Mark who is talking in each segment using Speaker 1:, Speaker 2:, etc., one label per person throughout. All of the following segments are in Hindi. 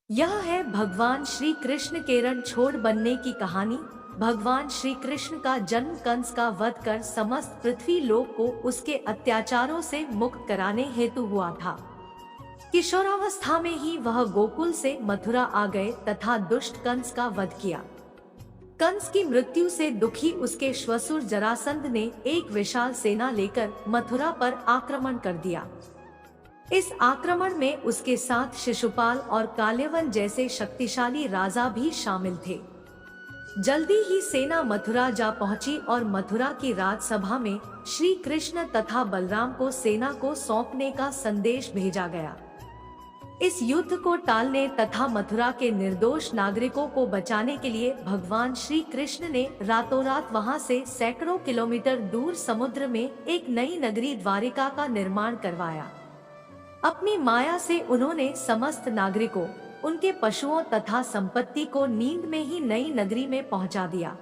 Speaker 1: यह है भगवान श्री कृष्ण के रण छोड़ बनने की कहानी। भगवान श्री कृष्ण का जन्म कंस का वध कर समस्त पृथ्वी लोक को उसके अत्याचारों से मुक्त कराने हेतु हुआ था। किशोरावस्था में ही वह गोकुल से मथुरा आ गए तथा दुष्ट कंस का वध किया। कंस की मृत्यु से दुखी उसके श्वशुर जरासंध ने एक विशाल सेना लेकर मथुरा पर आक्रमण कर दिया। इस आक्रमण में उसके साथ शिशुपाल और काल्यवन जैसे शक्तिशाली राजा भी शामिल थे। जल्दी ही सेना मथुरा जा पहुंची और मथुरा की राजसभा में श्री कृष्ण तथा बलराम को सेना को सौंपने का संदेश भेजा गया। इस युद्ध को टालने तथा मथुरा के निर्दोष नागरिकों को बचाने के लिए भगवान श्री कृष्ण ने रातों रात वहां से सैकड़ों किलोमीटर दूर समुद्र में एक नई नगरी द्वारिका का निर्माण करवाया। अपनी माया से उन्होंने समस्त नागरिकों, उनके पशुओं तथा संपत्ति को नींद में ही नई नगरी में पहुंचा दिया।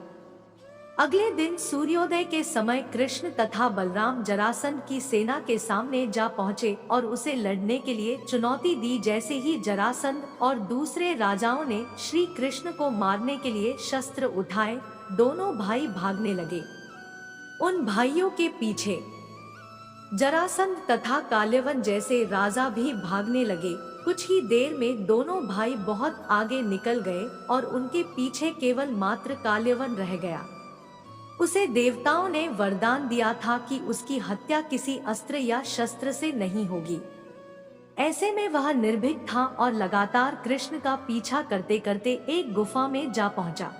Speaker 1: अगले दिन सूर्योदय के समय कृष्ण तथा बलराम जरासंध की सेना के सामने जा पहुंचे और उसे लड़ने के लिए चुनौती दी। जैसे ही जरासंध और दूसरे राजाओं ने श्री कृष्ण को मारने के लिए शस्त्र उठाए, दोनों भाई भागने लगे। उन भाइयों के पीछे जरासंध तथा काल्यवन जैसे राजा भी भागने लगे। कुछ ही देर में दोनों भाई बहुत आगे निकल गए और उनके पीछे केवल मात्र काल्यवन रह गया। उसे देवताओं ने वरदान दिया था कि उसकी हत्या किसी अस्त्र या शस्त्र से नहीं होगी। ऐसे में वह निर्भीक था और लगातार कृष्ण का पीछा करते करते एक गुफा में जा पहुंचा।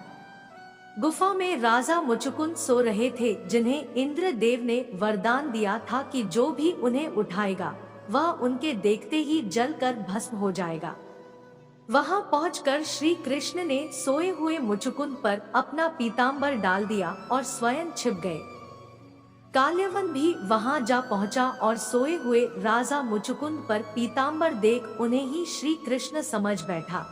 Speaker 1: गुफा में राजा मुचुकुंद सो रहे थे, जिन्हें इंद्र देव ने वरदान दिया था कि जो भी उन्हें उठाएगा वह उनके देखते ही जलकर भस्म हो जाएगा। वहां पहुंचकर श्री कृष्ण ने सोए हुए मुचुकुंद पर अपना पीतांबर डाल दिया और स्वयं छिप गए। काल्यवन भी वहां जा पहुंचा और सोए हुए राजा मुचुकुंद पर पीतांबर देख उन्हें ही श्री कृष्ण समझ बैठा।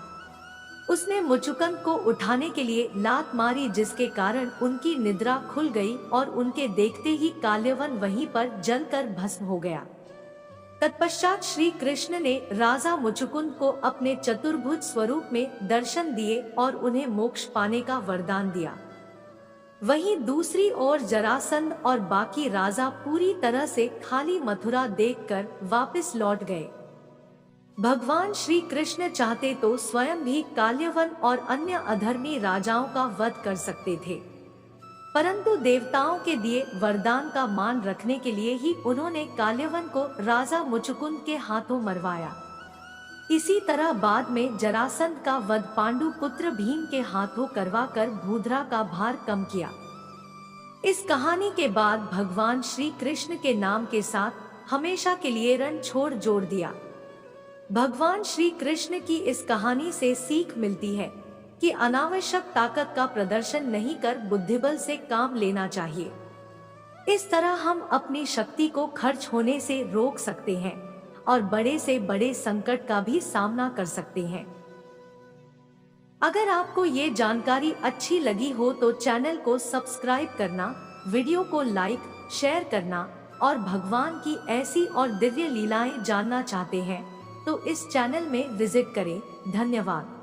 Speaker 1: उसने मुचुकुंद को उठाने के लिए लात मारी, जिसके कारण उनकी निद्रा खुल गई और उनके देखते ही काल्यवन वहीं पर जलकर भस्म हो गया। तत्पश्चात श्री कृष्ण ने राजा मुचुकुंद को अपने चतुर्भुज स्वरूप में दर्शन दिए और उन्हें मोक्ष पाने का वरदान दिया। वहीं दूसरी ओर जरासंध और बाकी राजा पूरी तरह से खाली मथुरा देखकर वापस लौट गए। भगवान श्री कृष्ण चाहते तो स्वयं भी काल्यवन और अन्य अधर्मी राजाओं का वध कर सकते थे, परंतु देवताओं के दिए वरदान का मान रखने के लिए ही उन्होंने काल्यवन को राजा मुचुकुंद के हाथों मरवाया। इसी तरह बाद में जरासंध का वध पांडु पुत्र भीम के हाथों करवाकर भूधरा का भार कम किया। इस कहानी के बाद भगवान श्री कृष्ण के नाम के साथ हमेशा के लिए रण छोड़ जोड़ दिया। भगवान श्री कृष्ण की इस कहानी से सीख मिलती है कि अनावश्यक ताकत का प्रदर्शन नहीं कर बुद्धिबल से काम लेना चाहिए। इस तरह हम अपनी शक्ति को खर्च होने से रोक सकते हैं और बड़े से बड़े संकट का भी सामना कर सकते हैं। अगर आपको ये जानकारी अच्छी लगी हो तो चैनल को सब्सक्राइब करना, वीडियो को लाइक, शेयर करना और भगवान की ऐसी और दिव्य लीलाएं जानना चाहते हैं तो इस चैनल में विजिट करें। धन्यवाद।